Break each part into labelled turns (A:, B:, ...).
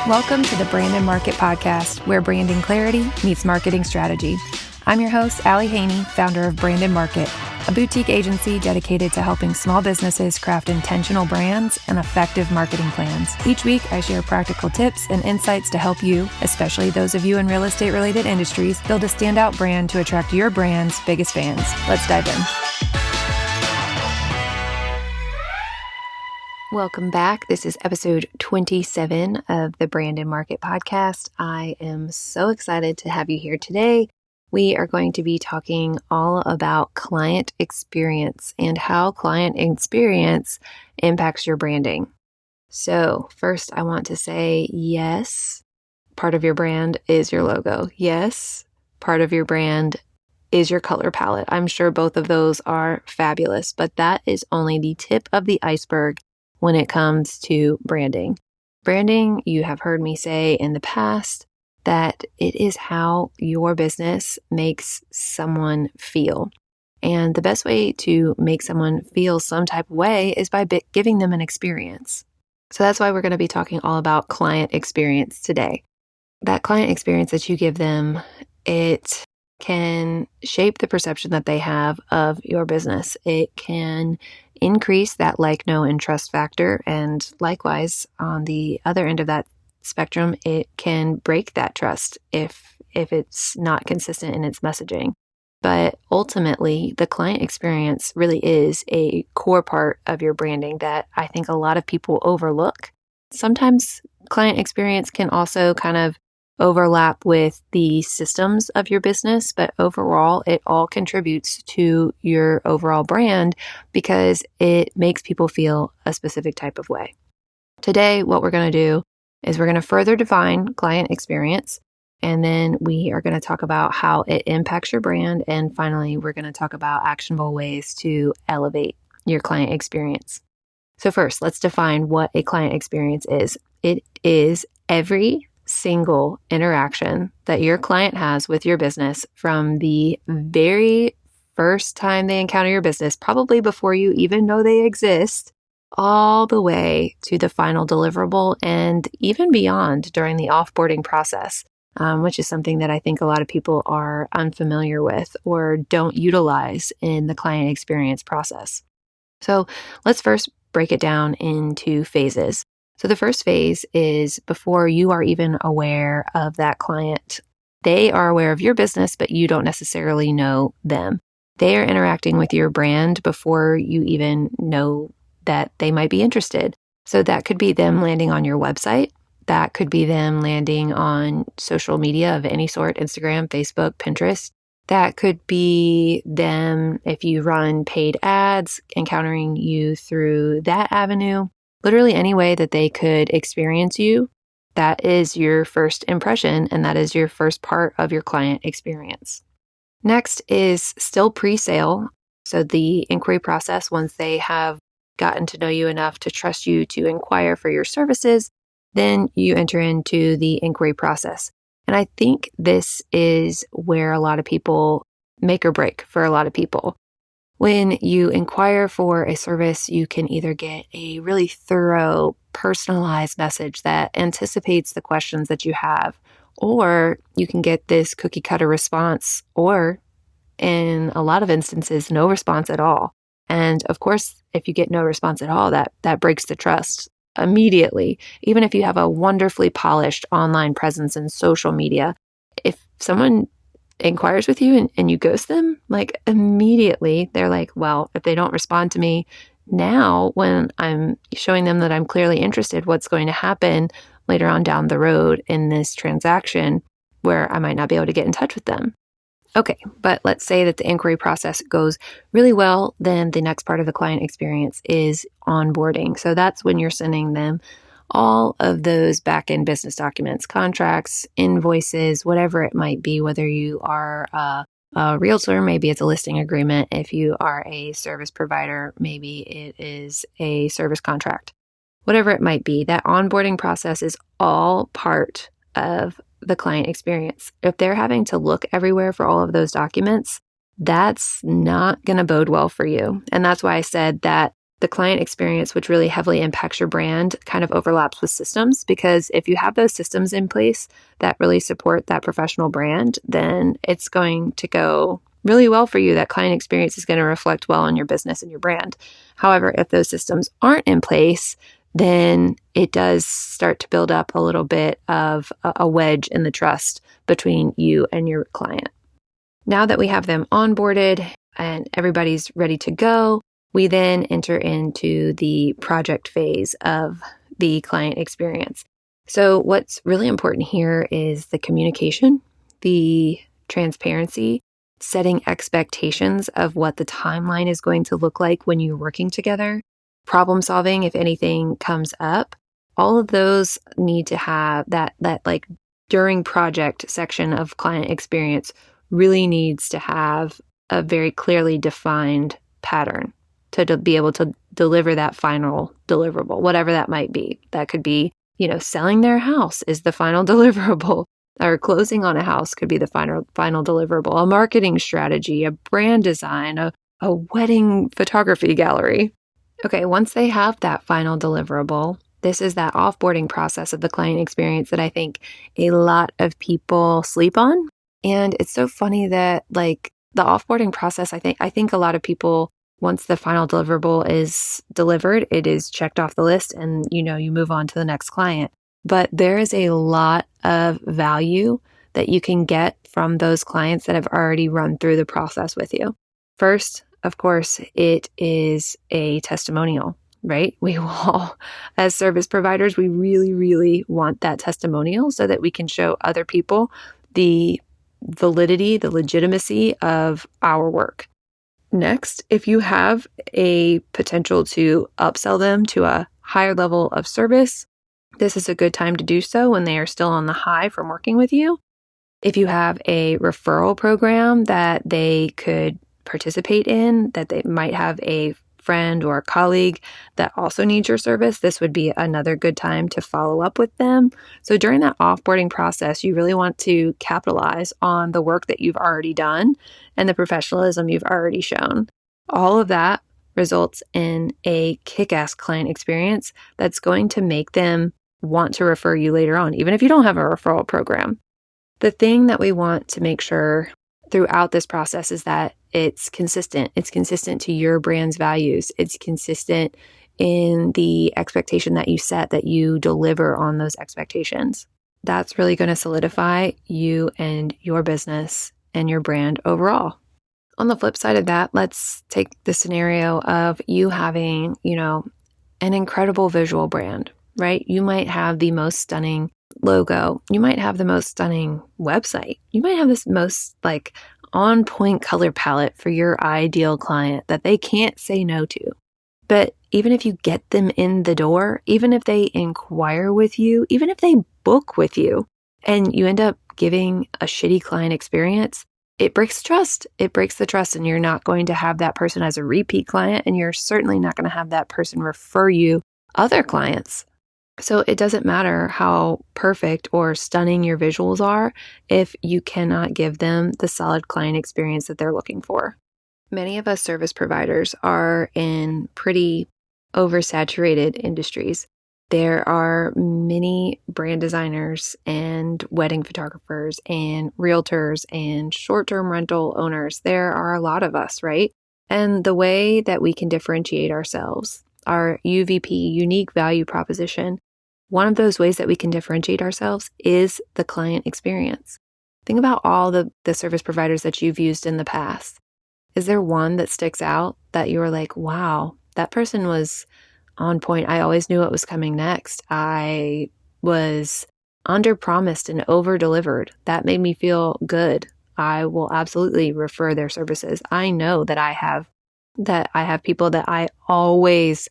A: Welcome to the Brand and Market Podcast, where branding clarity meets marketing strategy. I'm your host, Allie Haney, founder of Brand and Market, a boutique agency dedicated to helping small businesses craft intentional brands and effective marketing plans. Each week, I share practical tips and insights to help you, especially those of you in real estate-related industries, build a standout brand to attract your brand's biggest fans. Let's dive in. Welcome back. This is episode 27 of the Brand and Market Podcast. I am so excited to have you here today. We are going to be talking all about client experience and how client experience impacts your branding. So first, I want to say, yes, part of your brand is your logo. Yes, part of your brand is your color palette. I'm sure both of those are fabulous, but that is only the tip of the iceberg when it comes to branding. Branding, you have heard me say in the past, that it is how your business makes someone feel. And the best way to make someone feel some type of way is by giving them an experience. So that's why we're going to be talking all about client experience today. That client experience that you give them, it can shape the perception that they have of your business. It can increase that like, know, and trust factor. And likewise, on the other end of that spectrum, it can break that trust if it's not consistent in its messaging. But ultimately, the client experience really is a core part of your branding that I think a lot of people overlook. Sometimes client experience can also kind of overlap with the systems of your business, but overall, it all contributes to your overall brand because it makes people feel a specific type of way. Today, what we're going to do is we're going to further define client experience, and then we are going to talk about how it impacts your brand, and finally, we're going to talk about actionable ways to elevate your client experience. So first, let's define what a client experience is. It is every single interaction that your client has with your business from the very first time they encounter your business, probably before you even know they exist, all the way to the final deliverable and even beyond during the offboarding process, which is something that I think a lot of people are unfamiliar with or don't utilize in the client experience process. So let's first break it down into phases. So the first phase is before you are even aware of that client. They are aware of your business, but you don't necessarily know them. They are interacting with your brand before you even know that they might be interested. So that could be them landing on your website. That could be them landing on social media of any sort, Instagram, Facebook, Pinterest. That could be them, if you run paid ads, encountering you through that avenue. Literally any way that they could experience you, that is your first impression, and that is your first part of your client experience. Next is still pre-sale. So the inquiry process, once they have gotten to know you enough to trust you to inquire for your services, then you enter into the inquiry process. And I think this is where a lot of people make or break for a lot of people. When you inquire for a service, you can either get a really thorough, personalized message that anticipates the questions that you have, or you can get this cookie cutter response, or in a lot of instances, no response at all. And of course, if you get no response at all, that breaks the trust immediately. Even if you have a wonderfully polished online presence in social media, if someone inquires with you and you ghost them, like immediately they're like, well, if they don't respond to me now when I'm showing them that I'm clearly interested, what's going to happen later on down the road in this transaction where I might not be able to get in touch with them? Okay, but let's say that the inquiry process goes really well. Then the next part of the client experience is onboarding. So that's when you're sending them all of those back-end business documents, contracts, invoices, whatever it might be, whether you are a realtor, maybe it's a listing agreement. If you are a service provider, maybe it is a service contract. Whatever it might be, that onboarding process is all part of the client experience. If they're having to look everywhere for all of those documents, that's not going to bode well for you. And that's why I said that the client experience, which really heavily impacts your brand, kind of overlaps with systems, because if you have those systems in place that really support that professional brand, then it's going to go really well for you. That client experience is going to reflect well on your business and your brand. However, if those systems aren't in place, then it does start to build up a little bit of a wedge in the trust between you and your client. Now that we have them onboarded and everybody's ready to go, we then enter into the project phase of the client experience. So what's really important here is the communication, the transparency, setting expectations of what the timeline is going to look like when you're working together, problem solving if anything comes up. All of those need to have that like during project section of client experience really needs to have a very clearly defined pattern to be able to deliver that final deliverable, whatever that might be. That could be, selling their house is the final deliverable, or closing on a house could be the final deliverable, a marketing strategy, a brand design, a wedding photography gallery. Okay, once they have that final deliverable, this is that offboarding process of the client experience that I think a lot of people sleep on. And it's so funny that like the offboarding process, I think a lot of people, once the final deliverable is delivered, it is checked off the list and, you move on to the next client. But there is a lot of value that you can get from those clients that have already run through the process with you. First, of course, it is a testimonial, right? We all, as service providers, we really, really want that testimonial so that we can show other people the validity, the legitimacy of our work. Next, if you have a potential to upsell them to a higher level of service, this is a good time to do so when they are still on the high from working with you. If you have a referral program that they could participate in, that they might have a friend or a colleague that also needs your service, this would be another good time to follow up with them. So during that offboarding process, you really want to capitalize on the work that you've already done and the professionalism you've already shown. All of that results in a kick-ass client experience that's going to make them want to refer you later on, even if you don't have a referral program. The thing that we want to make sure throughout this process is that it's consistent. It's consistent to your brand's values. It's consistent in the expectation that you set, that you deliver on those expectations. That's really going to solidify you and your business and your brand overall. On the flip side of that, let's take the scenario of you having, an incredible visual brand, right? You might have the most stunning logo. You might have the most stunning website. You might have this most on point color palette for your ideal client that they can't say no to. But even if you get them in the door, even if they inquire with you, even if they book with you and you end up giving a shitty client experience, it breaks trust. It breaks the trust, and you're not going to have that person as a repeat client, and you're certainly not going to have that person refer you other clients. So it doesn't matter how perfect or stunning your visuals are if you cannot give them the solid client experience that they're looking for. Many of us service providers are in pretty oversaturated industries. There are many brand designers and wedding photographers and realtors and short-term rental owners. There are a lot of us, right? And the way that we can differentiate ourselves, our UVP, unique value proposition, one of those ways that we can differentiate ourselves is the client experience. Think about all the service providers that you've used in the past. Is there one that sticks out that you were like, wow, that person was on point. I always knew what was coming next. I was under-promised and over-delivered. That made me feel good. I will absolutely refer their services. I know that I have people that I always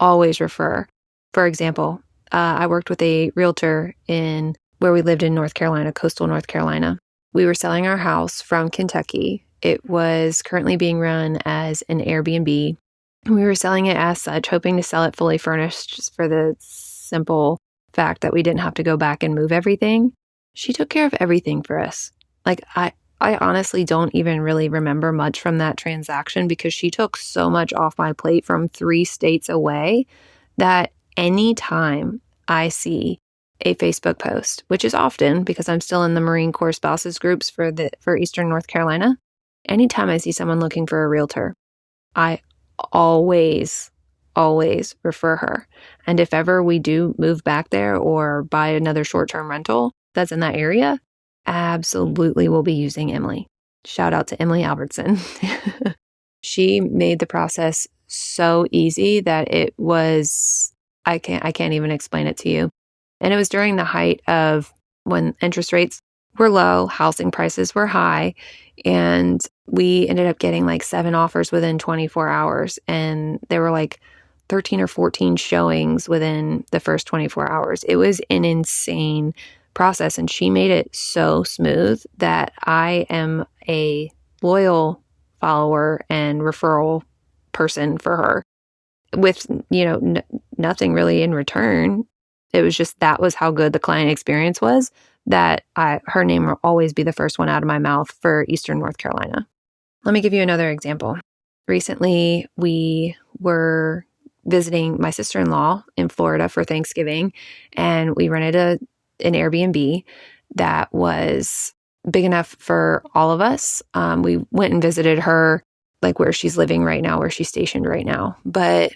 A: refer. For example, I worked with a realtor in where we lived in North Carolina, coastal North Carolina. We were selling our house from Kentucky. It was currently being run as an Airbnb. We were selling it as such, hoping to sell it fully furnished, just for the simple fact that we didn't have to go back and move everything. She took care of everything for us. I honestly don't even really remember much from that transaction because she took so much off my plate from 3 states away that anytime I see a Facebook post, which is often because I'm still in the Marine Corps spouses groups for Eastern North Carolina, anytime I see someone looking for a realtor, I always, always refer her. And if ever we do move back there or buy another short-term rental that's in that area, absolutely will be using Emily. Shout out to Emily Albertson. She made the process so easy that it was, I can't even explain it to you. And it was during the height of when interest rates were low, housing prices were high, and we ended up getting like 7 offers within 24 hours. And there were like 13 or 14 showings within the first 24 hours. It was an insane process. And she made it so smooth that I am a loyal follower and referral person for her with, nothing really in return. It was just, that was how good the client experience was, that her name will always be the first one out of my mouth for Eastern North Carolina. Let me give you another example. Recently, we were visiting my sister-in-law in Florida for Thanksgiving, and we rented an Airbnb that was big enough for all of us. We went and visited her, like where she's living right now, where she's stationed right now. But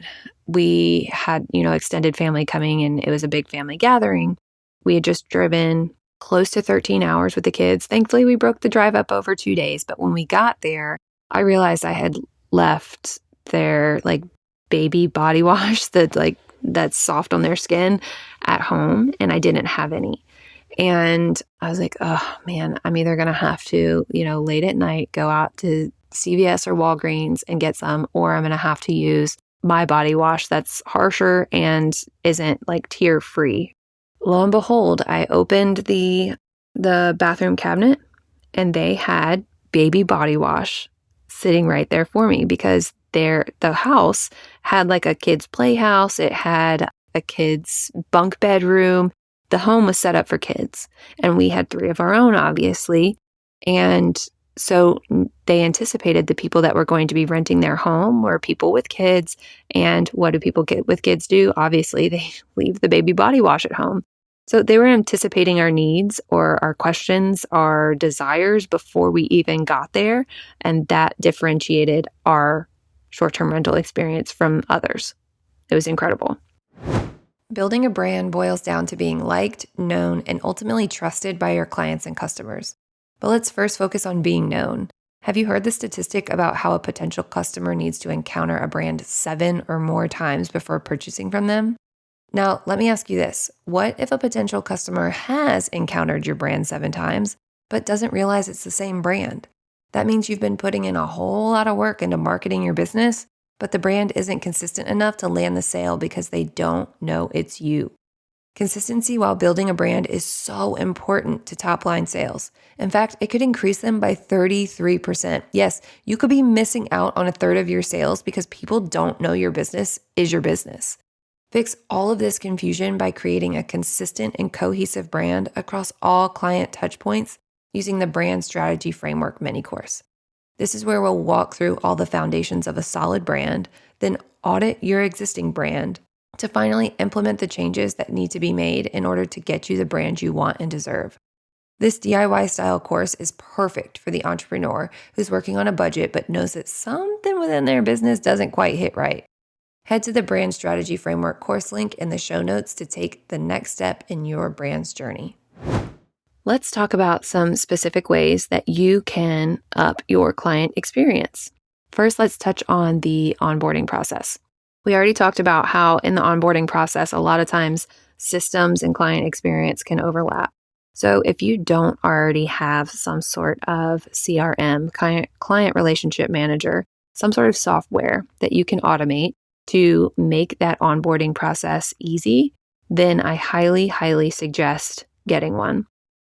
A: we had, extended family coming, and it was a big family gathering. We had just driven close to 13 hours with the kids. Thankfully, we broke the drive up over 2 days. But when we got there, I realized I had left their like baby body wash that's soft on their skin at home, and I didn't have any. And I was like, oh man, I'm either going to have to, late at night, go out to CVS or Walgreens and get some, or I'm going to have to use my body wash that's harsher and isn't like tear free. Lo and behold, I opened the bathroom cabinet and they had baby body wash sitting right there for me because the house had like a kid's playhouse. It had a kid's bunk bedroom. The home was set up for kids, and we had 3 of our own, obviously. And so they anticipated the people that were going to be renting their home were people with kids. And what do people with kids do? Obviously, they leave the baby body wash at home. So they were anticipating our needs or our questions, our desires before we even got there. And that differentiated our short-term rental experience from others. It was incredible. Building a brand boils down to being liked, known, and ultimately trusted by your clients and customers. But let's first focus on being known. Have you heard the statistic about how a potential customer needs to encounter a brand 7 or more times before purchasing from them? Now, let me ask you this. What if a potential customer has encountered your brand 7 times, but doesn't realize it's the same brand? That means you've been putting in a whole lot of work into marketing your business, but the brand isn't consistent enough to land the sale because they don't know it's you. Consistency while building a brand is so important to top-line sales. In fact, it could increase them by 33%. Yes, you could be missing out on a third of your sales because people don't know your business is your business. Fix all of this confusion by creating a consistent and cohesive brand across all client touchpoints using the Brand Strategy Framework mini course. This is where we'll walk through all the foundations of a solid brand, then audit your existing brand to finally implement the changes that need to be made in order to get you the brand you want and deserve. This DIY style course is perfect for the entrepreneur who's working on a budget but knows that something within their business doesn't quite hit right. Head to the Brand Strategy Framework course link in the show notes to take the next step in your brand's journey. Let's talk about some specific ways that you can up your client experience. First, let's touch on the onboarding process. We already talked about how in the onboarding process, a lot of times systems and client experience can overlap. So if you don't already have some sort of CRM, client relationship manager, some sort of software that you can automate to make that onboarding process easy, then I highly, highly suggest getting one.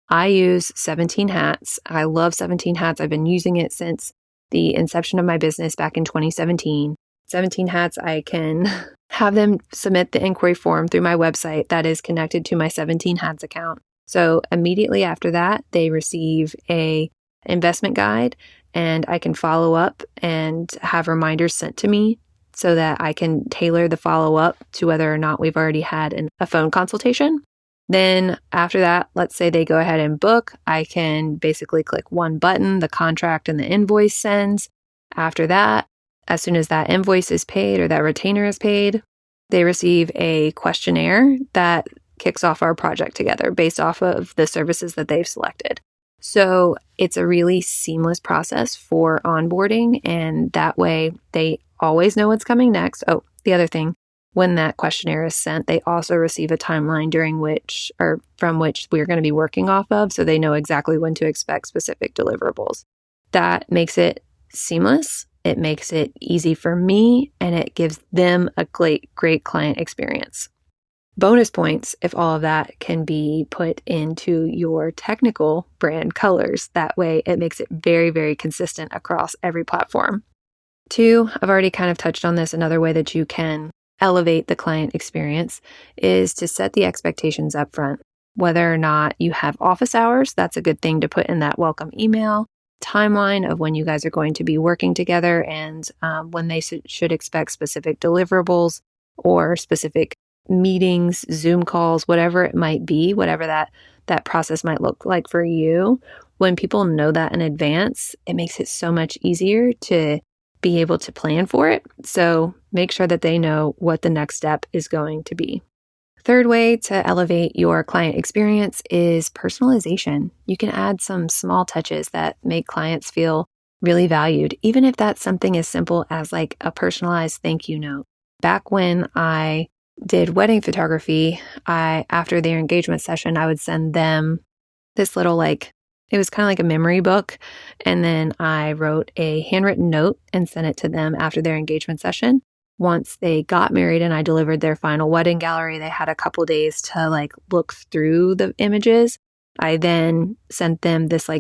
A: I use 17 Hats. I love 17 Hats. I've been using it since the inception of my business back in 2017. 17 Hats, I can have them submit the inquiry form through my website that is connected to my 17 Hats account. So immediately after that, they receive a investment guide, and I can follow up and have reminders sent to me so that I can tailor the follow-up to whether or not we've already had a phone consultation. Then after that, let's say they go ahead and book, I can basically click one button, the contract and the invoice sends. After that, as soon as that invoice is paid or that retainer is paid, they receive a questionnaire that kicks off our project together based off of the services that they've selected. So it's a really seamless process for onboarding, and that way they always know what's coming next. Oh, the other thing, when that questionnaire is sent, they also receive a timeline from which we're going to be working off of, so they know exactly when to expect specific deliverables. That makes it seamless. It makes it easy for me, and it gives them a great client experience. Bonus points if all of that can be put into your technical brand colors. That way it makes it very, very consistent across every platform. 2, I've already kind of touched on this. Another way that you can elevate the client experience is to set the expectations up front. Whether or not you have office hours, that's a good thing to put in that welcome email. Timeline of when you guys are going to be working together and when they should expect specific deliverables or specific meetings, Zoom calls, whatever it might be, whatever that process might look like for you. When people know that in advance, it makes it so much easier to be able to plan for it. So make sure that they know what the next step is going to be. 3rd way to elevate your client experience is personalization. You can add some small touches that make clients feel really valued, even if that's something as simple as like a personalized thank you note. Back when I did wedding photography, after their engagement session, I would send them this little it was kind of like a memory book. And then I wrote a handwritten note and sent it to them after their engagement session. Once they got married and I delivered their final wedding gallery, they had a couple days to look through the images. I then sent them this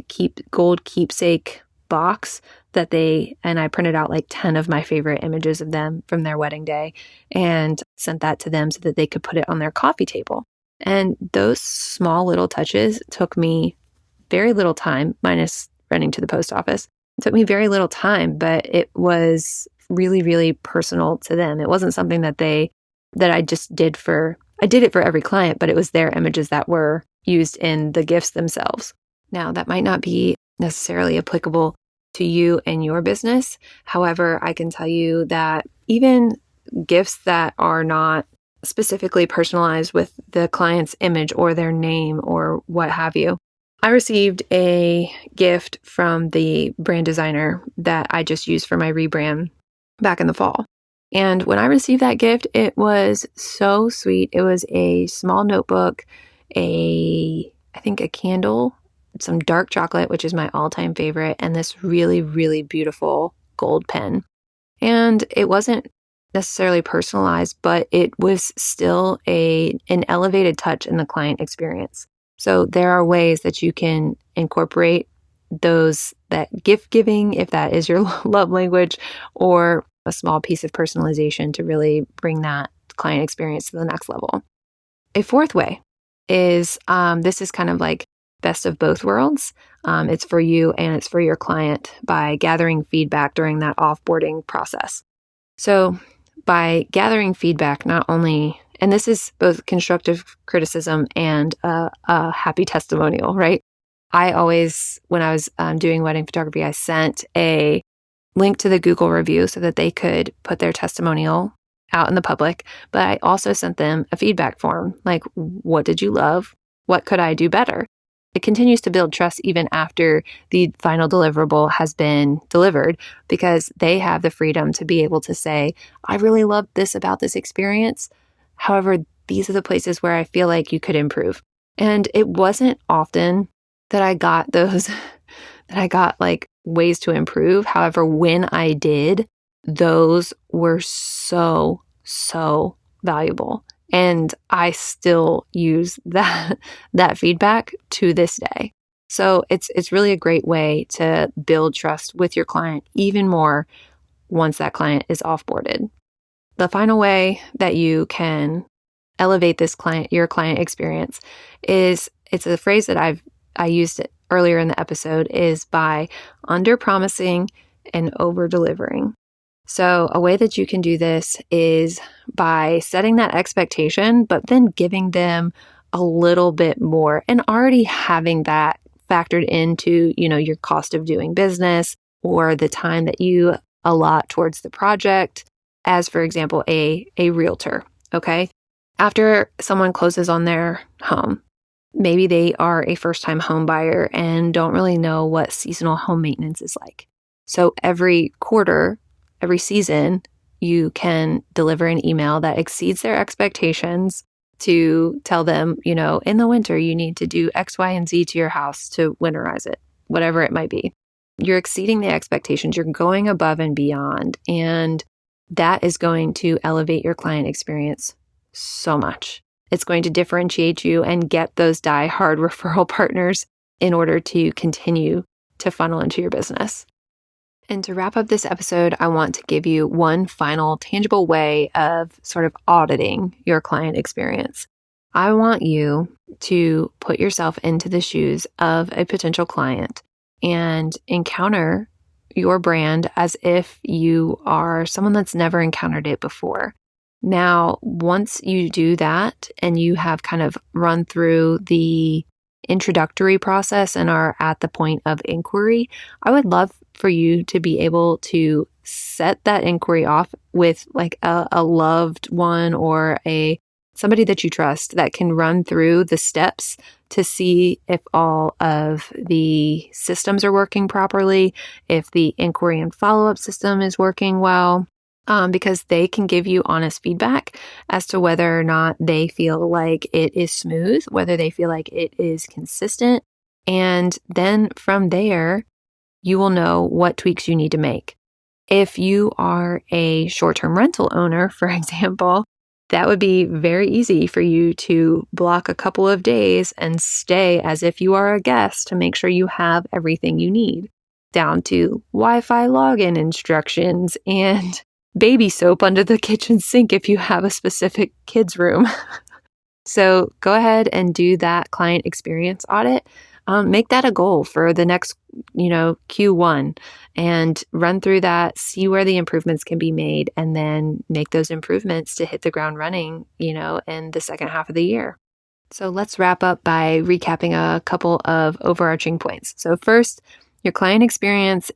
A: gold keepsake box and I printed out 10 of my favorite images of them from their wedding day and sent that to them so that they could put it on their coffee table. And those small little touches took me very little time, minus running to the post office. It took me very little time, but it was really, really personal to them. It wasn't something that I just did I did it for every client, but it was their images that were used in the gifts themselves. Now, that might not be necessarily applicable to you and your business. However, I can tell you that even gifts that are not specifically personalized with the client's image or their name or what have you. I received a gift from the brand designer that I just used for my rebrand back in the fall. And when I received that gift, it was so sweet. It was a small notebook, I think a candle, some dark chocolate, which is my all-time favorite, and this really, really beautiful gold pen. And it wasn't necessarily personalized, but it was still an elevated touch in the client experience. So there are ways that you can incorporate that gift giving, if that is your love language, or a small piece of personalization to really bring that client experience to the next level. A 4th way is, this is kind of like best of both worlds. It's for you and it's for your client by gathering feedback during that offboarding process. So by gathering feedback, not only, and this is both constructive criticism and a happy testimonial, right? I always, when I was doing wedding photography, I sent a link to the Google review so that they could put their testimonial out in the public. But I also sent them a feedback form, like, what did you love? What could I do better? It continues to build trust even after the final deliverable has been delivered, because they have the freedom to be able to say, I really loved this about this experience. However, these are the places where I feel like you could improve. And it wasn't often that I got ways to improve. However, when I did, those were so, so valuable. And I still use that feedback to this day. So it's really a great way to build trust with your client even more once that client is offboarded. The final way that you can elevate your client experience is, it's a phrase that I used earlier in the episode, is by under-promising and over-delivering. So a way that you can do this is by setting that expectation, but then giving them a little bit more and already having that factored into, your cost of doing business or the time that you allot towards the project, as for example, a realtor. Okay. After someone closes on their home, maybe they are a first-time home buyer and don't really know what seasonal home maintenance is like. So every quarter, every season, you can deliver an email that exceeds their expectations to tell them, in the winter, you need to do X, Y, and Z to your house to winterize it, whatever it might be. You're exceeding the expectations. You're going above and beyond. And that is going to elevate your client experience so much. It's going to differentiate you and get those die-hard referral partners in order to continue to funnel into your business. And to wrap up this episode, I want to give you one final tangible way of sort of auditing your client experience. I want you to put yourself into the shoes of a potential client and encounter your brand as if you are someone that's never encountered it before. Now, once you do that and you have kind of run through the introductory process and are at the point of inquiry, I would love for you to be able to set that inquiry off with like a loved one or somebody that you trust that can run through the steps to see if all of the systems are working properly, if the inquiry and follow-up system is working well. Because they can give you honest feedback as to whether or not they feel like it is smooth, whether they feel like it is consistent. And then from there, you will know what tweaks you need to make. If you are a short-term rental owner, for example, that would be very easy for you to block a couple of days and stay as if you are a guest to make sure you have everything you need, down to Wi-Fi login instructions and baby soap under the kitchen sink if you have a specific kids room. So go ahead and do that client experience audit. Make that a goal for the next, Q1 and run through that, see where the improvements can be made, and then make those improvements to hit the ground running, in the second half of the year. So let's wrap up by recapping a couple of overarching points. So first, your client experience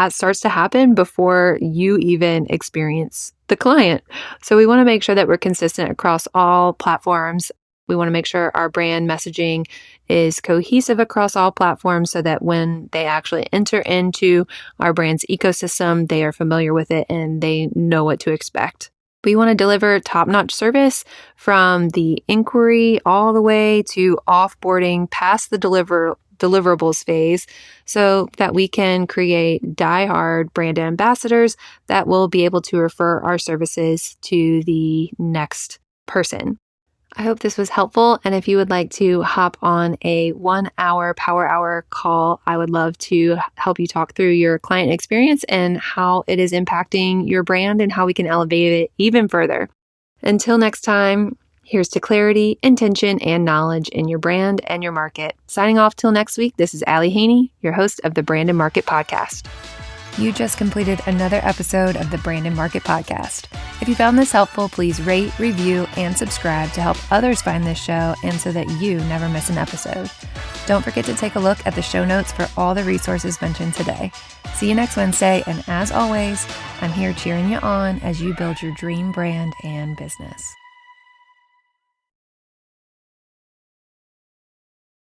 A: starts to happen before you even experience the client. So we want to make sure that we're consistent across all platforms. We want to make sure our brand messaging is cohesive across all platforms so that when they actually enter into our brand's ecosystem, they are familiar with it and they know what to expect. We want to deliver top-notch service from the inquiry all the way to offboarding past the deliverables phase so that we can create die-hard brand ambassadors that will be able to refer our services to the next person. I hope this was helpful. And if you would like to hop on a 1-hour power hour call, I would love to help you talk through your client experience and how it is impacting your brand and how we can elevate it even further. Until next time, here's to clarity, intention, and knowledge in your brand and your market. Signing off till next week, this is Allie Haney, your host of the Brand and Market Podcast. You just completed another episode of the Brand and Market Podcast. If you found this helpful, please rate, review, and subscribe to help others find this show and so that you never miss an episode. Don't forget to take a look at the show notes for all the resources mentioned today. See you next Wednesday, and as always, I'm here cheering you on as you build your dream brand and business.